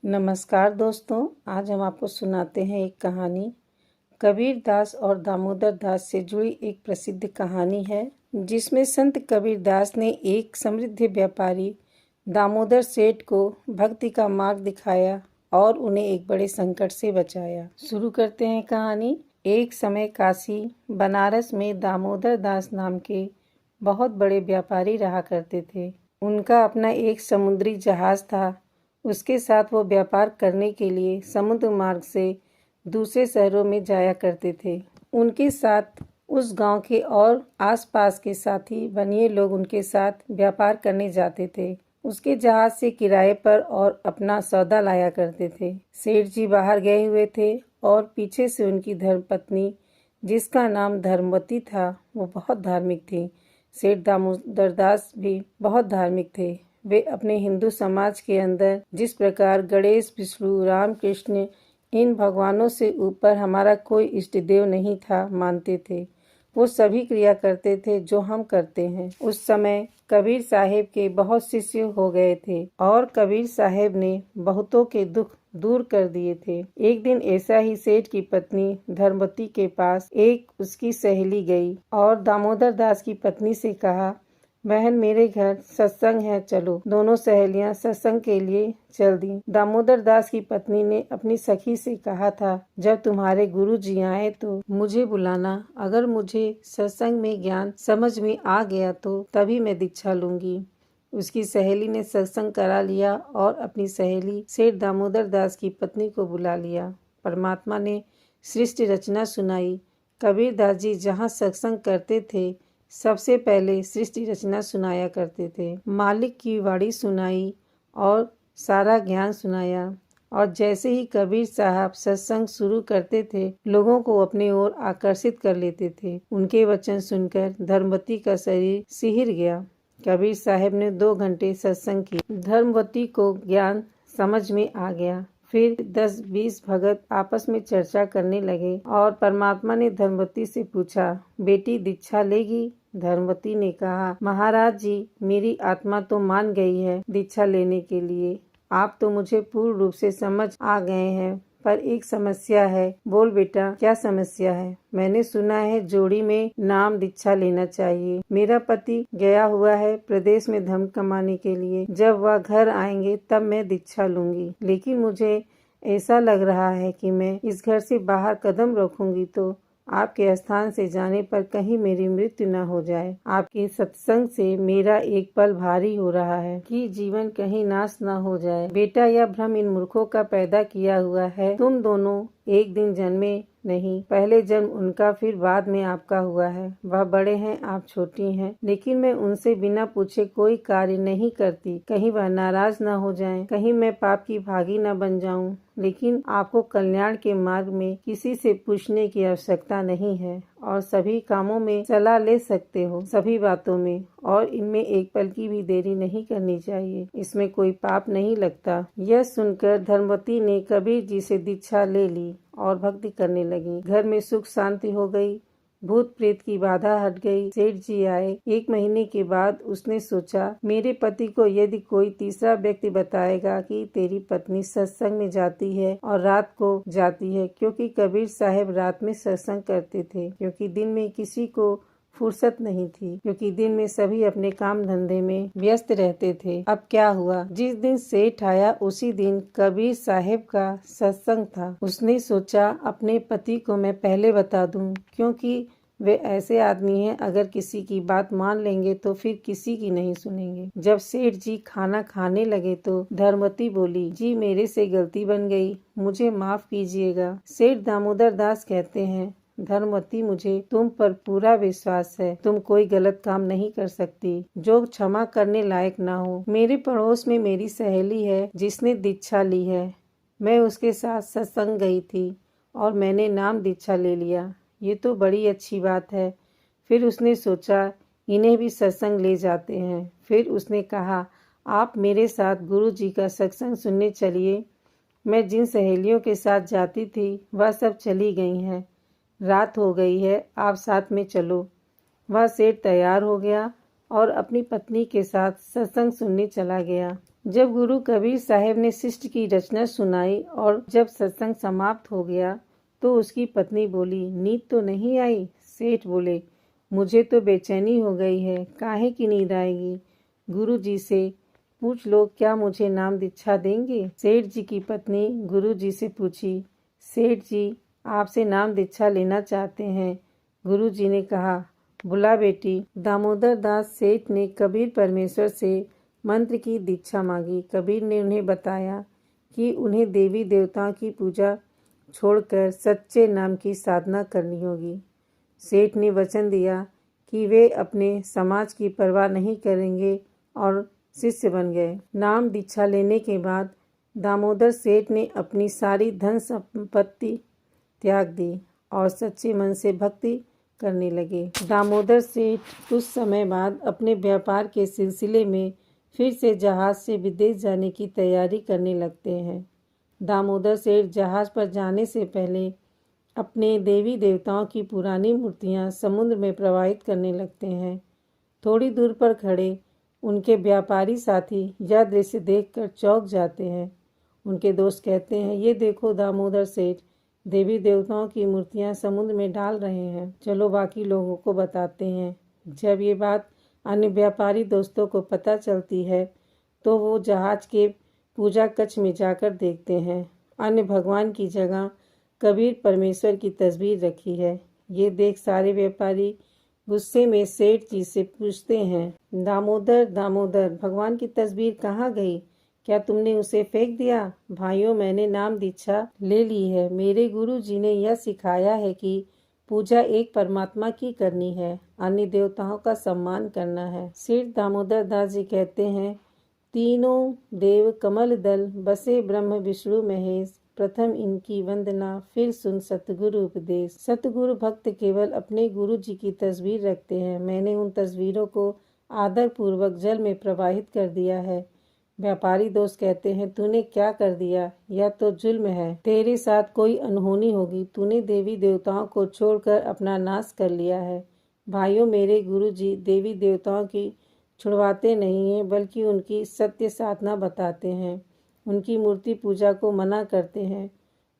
नमस्कार दोस्तों, आज हम आपको सुनाते हैं एक कहानी। कबीर दास और दामोदर दास से जुड़ी एक प्रसिद्ध कहानी है, जिसमें संत कबीर दास ने एक समृद्ध व्यापारी दामोदर सेठ को भक्ति का मार्ग दिखाया और उन्हें एक बड़े संकट से बचाया। शुरू करते हैं कहानी। एक समय काशी बनारस में दामोदर दास नाम के बहुत बड़े व्यापारी रहा करते थे। उनका अपना एक समुद्री जहाज था। उसके साथ वो व्यापार करने के लिए समुद्र मार्ग से दूसरे शहरों में जाया करते थे। उनके साथ उस गांव के और आसपास के साथी बनिए लोग उनके साथ व्यापार करने जाते थे। उसके जहाज से किराए पर और अपना सौदा लाया करते थे। सेठ जी बाहर गए हुए थे और पीछे से उनकी धर्मपत्नी, जिसका नाम धर्मवती था, वो बहुत धार्मिक थी। सेठ दामोदर दास भी बहुत धार्मिक थे। वे अपने हिंदू समाज के अंदर जिस प्रकार गणेश, विष्णु, राम, कृष्ण इन भगवानों से ऊपर हमारा कोई इष्ट देव नहीं था मानते थे, वो सभी क्रिया करते थे जो हम करते हैं। उस समय कबीर साहेब के बहुत शिष्य हो गए थे और कबीर साहेब ने बहुतों के दुख दूर कर दिए थे। एक दिन ऐसा ही सेठ की पत्नी धर्मवती के पास एक उसकी सहेली गई और दामोदर दास की पत्नी से कहा, बहन, मेरे घर सत्संग है, चलो। दोनों सहेलियां सत्संग के लिए चल दी। दामोदर दास की पत्नी ने अपनी सखी से कहा था, जब तुम्हारे गुरु जी आए तो मुझे बुलाना। अगर मुझे सत्संग में ज्ञान समझ में आ गया तो तभी मैं दीक्षा लूंगी। उसकी सहेली ने सत्संग करा लिया और अपनी सहेली सेठ दामोदर दास की पत्नी को बुला लिया। परमात्मा ने सृष्टि रचना सुनाई। कबीर दास जी जहाँ सत्संग करते थे, सबसे पहले सृष्टि रचना सुनाया करते थे। मालिक की वाणी सुनाई और सारा ज्ञान सुनाया। और जैसे ही कबीर साहब सत्संग शुरू करते थे, लोगों को अपनी ओर आकर्षित कर लेते थे। उनके वचन सुनकर धर्मवती का शरीर सिहर गया। कबीर साहब ने 2 घंटे सत्संग किया। धर्मवती को ज्ञान समझ में आ गया। फिर 10-20 भगत आपस में चर्चा करने लगे और परमात्मा ने धर्मवती से पूछा, बेटी दीक्षा लेगी? धर्मवती ने कहा, महाराज जी, मेरी आत्मा तो मान गई है दीक्षा लेने के लिए। आप तो मुझे पूर्ण रूप से समझ आ गए हैं, पर एक समस्या है। बोल बेटा, क्या समस्या है? मैंने सुना है जोड़ी में नाम दीक्षा लेना चाहिए। मेरा पति गया हुआ है प्रदेश में धन कमाने के लिए। जब वह घर आएंगे तब मैं दीक्षा लूंगी। लेकिन मुझे ऐसा लग रहा है कि मैं इस घर से बाहर कदम रखूंगी तो आपके स्थान से जाने पर कहीं मेरी मृत्यु न हो जाए। आपके सत्संग से मेरा एक पल भारी हो रहा है कि जीवन कहीं नाश न हो जाए। बेटा, यह भ्रम इन मूर्खों का पैदा किया हुआ है। तुम दोनों एक दिन जन्मे नहीं, पहले जन्म उनका फिर बाद में आपका हुआ है। वह बड़े हैं, आप छोटी हैं, लेकिन मैं उनसे बिना पूछे कोई कार्य नहीं करती। कहीं वह नाराज न हो जाएं, कहीं मैं पाप की भागी न बन जाऊं। लेकिन आपको कल्याण के मार्ग में किसी से पूछने की आवश्यकता नहीं है और सभी कामों में सलाह ले सकते हो, सभी बातों में, और इनमें एक पल की भी देरी नहीं करनी चाहिए। इसमें कोई पाप नहीं लगता। यह सुनकर धर्मवती ने कबीर जी से दीक्षा ले ली और भक्ति करने लगी। घर में सुख शांति हो गई। भूत प्रेत की बाधा हट गई। सेठ जी आए। 1 महीने के बाद उसने सोचा, मेरे पति को यदि कोई तीसरा व्यक्ति बताएगा कि तेरी पत्नी सत्संग में जाती है और रात को जाती है, क्योंकि कबीर साहब रात में सत्संग करते थे, क्योंकि दिन में किसी को फुर्सत नहीं थी, क्योंकि दिन में सभी अपने काम धंधे में व्यस्त रहते थे। अब क्या हुआ? जिस दिन सेठ आया उसी दिन कबीर साहब का सत्संग था। उसने सोचा, अपने पति को मैं पहले बता दूं, क्योंकि वे ऐसे आदमी हैं, अगर किसी की बात मान लेंगे तो फिर किसी की नहीं सुनेंगे। जब सेठ जी खाना खाने लगे तो धर्मवती बोली, जी मेरे से गलती बन गई, मुझे माफ कीजिएगा। सेठ दामोदर दास कहते हैं, धर्मवती, मुझे तुम पर पूरा विश्वास है। तुम कोई गलत काम नहीं कर सकती जो क्षमा करने लायक ना हो। मेरे पड़ोस में मेरी सहेली है जिसने दीक्षा ली है। मैं उसके साथ सत्संग गई थी और मैंने नाम दीक्षा ले लिया। ये तो बड़ी अच्छी बात है। फिर उसने सोचा, इन्हें भी सत्संग ले जाते हैं। फिर उसने कहा, आप मेरे साथ गुरु जी का सत्संग सुनने चलिए। मैं जिन सहेलियों के साथ जाती थी वह सब चली गई हैं। रात हो गई है, आप साथ में चलो। वह सेठ तैयार हो गया और अपनी पत्नी के साथ सत्संग सुनने चला गया। जब गुरु कबीर साहब ने शिष्ट की रचना सुनाई और जब सत्संग समाप्त हो गया तो उसकी पत्नी बोली, नींद तो नहीं आई? सेठ बोले, मुझे तो बेचैनी हो गई है, काहे की नींद आएगी? गुरु जी से पूछ लो, क्या मुझे नाम दीक्षा देंगे? सेठ जी की पत्नी गुरु जी से पूछी, सेठ जी आपसे नाम दीक्षा लेना चाहते हैं। गुरु जी ने कहा, बुला बेटी। दामोदर दास सेठ ने कबीर परमेश्वर से मंत्र की दीक्षा मांगी। कबीर ने उन्हें बताया कि उन्हें देवी देवताओं की पूजा छोड़कर सच्चे नाम की साधना करनी होगी। सेठ ने वचन दिया कि वे अपने समाज की परवाह नहीं करेंगे और शिष्य बन गए। नाम दीक्षा लेने के बाद दामोदर सेठ ने अपनी सारी धन संपत्ति त्याग दी और सच्चे मन से भक्ति करने लगे। दामोदर सेठ कुछ समय बाद अपने व्यापार के सिलसिले में फिर से जहाज से विदेश जाने की तैयारी करने लगते हैं। दामोदर सेठ जहाज पर जाने से पहले अपने देवी देवताओं की पुरानी मूर्तियां समुद्र में प्रवाहित करने लगते हैं। थोड़ी दूर पर खड़े उनके व्यापारी साथी यह दृश्य देखकर चौंक जाते हैं। उनके दोस्त कहते हैं, ये देखो दामोदर सेठ देवी देवताओं की मूर्तियां समुद्र में डाल रहे हैं, चलो बाकी लोगों को बताते हैं। जब ये बात अन्य व्यापारी दोस्तों को पता चलती है तो वो जहाज के पूजा कक्ष में जाकर देखते हैं अन्य भगवान की जगह कबीर परमेश्वर की तस्वीर रखी है। ये देख सारे व्यापारी गुस्से में सेठ जी से पूछते हैं, दामोदर भगवान की तस्वीर कहाँ गई? क्या तुमने उसे फेंक दिया? भाइयों, मैंने नाम दीक्षा ले ली है। मेरे गुरु जी ने यह सिखाया है कि पूजा एक परमात्मा की करनी है, अन्य देवताओं का सम्मान करना है। सेठ दामोदर दास जी कहते हैं, तीनों देव कमल दल बसे ब्रह्म विष्णु महेश, प्रथम इनकी वंदना फिर सुन सतगुरु उपदेश। सतगुरु भक्त केवल अपने गुरु जी की तस्वीर रखते हैं। मैंने उन तस्वीरों को आदर पूर्वक जल में प्रवाहित कर दिया है। व्यापारी दोस्त कहते हैं, तूने क्या कर दिया? यह तो जुल्म है। तेरे साथ कोई अनहोनी होगी। तूने देवी देवताओं को छोड़कर अपना नाश कर लिया है। भाइयों, मेरे गुरु जी देवी देवताओं की छुड़वाते नहीं हैं, बल्कि उनकी सत्य साधना बताते हैं। उनकी मूर्ति पूजा को मना करते हैं।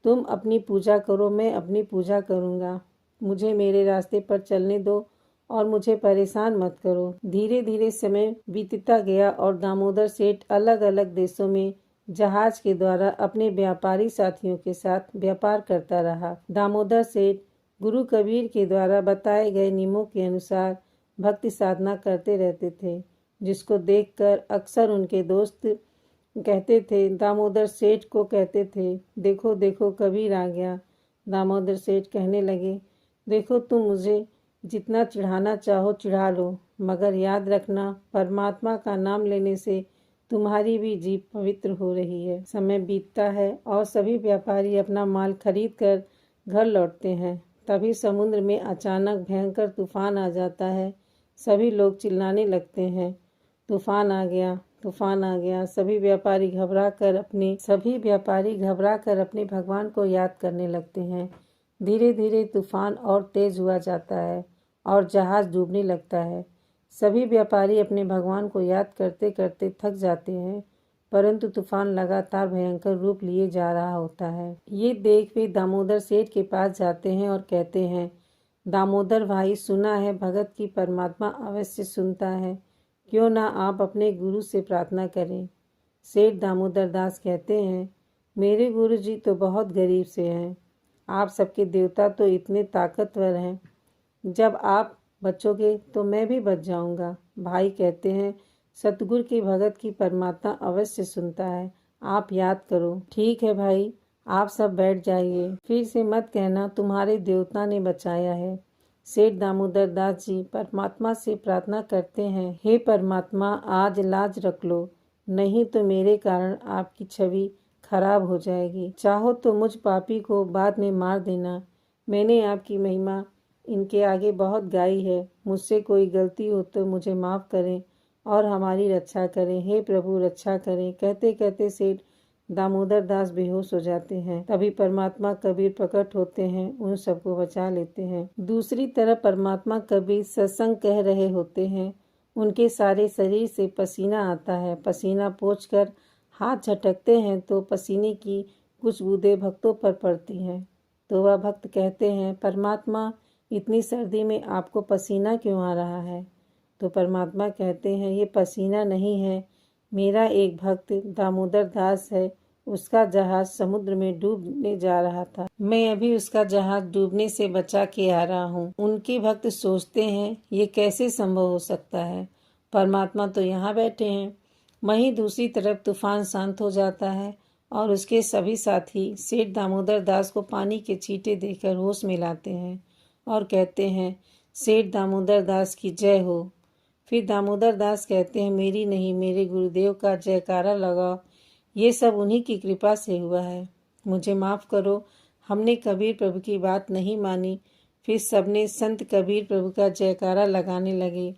तुम अपनी पूजा करो, मैं अपनी पूजा करूँगा। मुझे मेरे रास्ते पर चलने दो और मुझे परेशान मत करो। धीरे धीरे समय बीतता गया और दामोदर सेठ अलग अलग देशों में जहाज के द्वारा अपने व्यापारी साथियों के साथ व्यापार करता रहा। दामोदर सेठ गुरु कबीर के द्वारा बताए गए नियमों के अनुसार भक्ति साधना करते रहते थे, जिसको देखकर अक्सर उनके दोस्त कहते थे, दामोदर सेठ को कहते थे, देखो देखो कबीर आ गया। दामोदर सेठ कहने लगे, देखो तुम मुझे जितना चिढ़ाना चाहो चिढ़ा लो, मगर याद रखना परमात्मा का नाम लेने से तुम्हारी भी जीभ पवित्र हो रही है। समय बीतता है और सभी व्यापारी अपना माल खरीद कर घर लौटते हैं। तभी समुद्र में अचानक भयंकर तूफान आ जाता है। सभी लोग चिल्लाने लगते हैं, तूफान आ गया, तूफान आ गया। सभी व्यापारी घबरा कर अपने भगवान को याद करने लगते हैं। धीरे धीरे तूफान और तेज हुआ जाता है और जहाज डूबने लगता है। सभी व्यापारी अपने भगवान को याद करते करते थक जाते हैं, परंतु तूफान लगातार भयंकर रूप लिए जा रहा होता है। ये देख वे दामोदर सेठ के पास जाते हैं और कहते हैं, दामोदर भाई, सुना है भगत की परमात्मा अवश्य सुनता है, क्यों ना आप अपने गुरु से प्रार्थना करें। सेठ दामोदर दास कहते हैं, मेरे गुरु जी तो बहुत गरीब से हैं, आप सबके देवता तो इतने ताकतवर हैं, जब आप बचोगे तो मैं भी बच जाऊंगा। भाई कहते हैं, सतगुरु के भगत की परमात्मा अवश्य सुनता है, आप याद करो। ठीक है भाई, आप सब बैठ जाइए, फिर से मत कहना तुम्हारे देवता ने बचाया है। सेठ दामोदर दास जी परमात्मा से प्रार्थना करते हैं, हे परमात्मा, आज लाज रख लो, नहीं तो मेरे कारण आपकी छवि खराब हो जाएगी। चाहो तो मुझ पापी को बाद में मार देना। मैंने आपकी महिमा इनके आगे बहुत गाई है। मुझसे कोई गलती हो तो मुझे माफ़ करें और हमारी रक्षा करें। हे प्रभु, रक्षा करें। कहते कहते सेठ दामोदर दास बेहोश हो जाते हैं। तभी परमात्मा कबीर प्रकट होते हैं, उन सबको बचा लेते हैं। दूसरी तरफ परमात्मा कबीर सत्संग कह रहे होते हैं उनके सारे शरीर से पसीना आता है। पसीना पोंछकर हाथ झटकते हैं तो पसीने की कुछ बूंदें भक्तों पर पड़ती हैं। तो वह भक्त कहते हैं, परमात्मा इतनी सर्दी में आपको पसीना क्यों आ रहा है? तो परमात्मा कहते हैं, ये पसीना नहीं है, मेरा एक भक्त दामोदर दास है, उसका जहाज समुद्र में डूबने जा रहा था, मैं अभी उसका जहाज डूबने से बचा के आ रहा हूँ। उनके भक्त सोचते हैं, ये कैसे संभव हो सकता है? परमात्मा तो यहाँ बैठे हैं। वहीं दूसरी तरफ तूफान शांत हो जाता है और उसके सभी साथी सेठ दामोदर दास को पानी के छींटे देकर होश में लाते हैं और कहते हैं, सेठ दामोदर दास की जय हो। फिर दामोदर दास कहते हैं, मेरी नहीं, मेरे गुरुदेव का जयकारा लगाओ, ये सब उन्हीं की कृपा से हुआ है, मुझे माफ़ करो, हमने कबीर प्रभु की बात नहीं मानी। फिर सबने संत कबीर प्रभु का जयकारा लगाने लगे,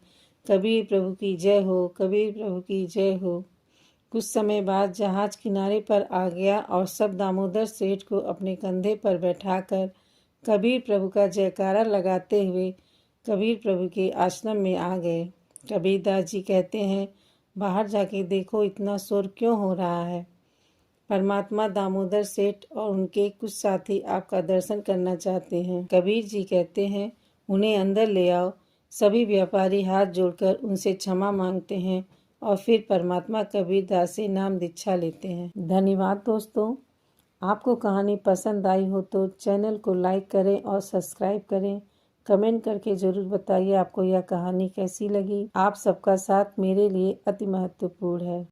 कबीर प्रभु की जय हो, कबीर प्रभु की जय हो। कुछ समय बाद जहाज किनारे पर आ गया और सब दामोदर सेठ को अपने कंधे पर बैठाकर कबीर प्रभु का जयकारा लगाते हुए कबीर प्रभु के आश्रम में आ गए। कबीरदास जी कहते हैं, बाहर जाके देखो इतना शोर क्यों हो रहा है? परमात्मा दामोदर सेठ और उनके कुछ साथी आपका दर्शन करना चाहते हैं। कबीर जी कहते हैं, उन्हें अंदर ले आओ। सभी व्यापारी हाथ जोड़कर उनसे क्षमा मांगते हैं और फिर परमात्मा कबीरदास से नाम दीक्षा लेते हैं। धन्यवाद दोस्तों। आपको कहानी पसंद आई हो तो चैनल को लाइक करें और सब्सक्राइब करें। कमेंट करके ज़रूर बताइए आपको यह कहानी कैसी लगी। आप सबका साथ मेरे लिए अति महत्वपूर्ण है।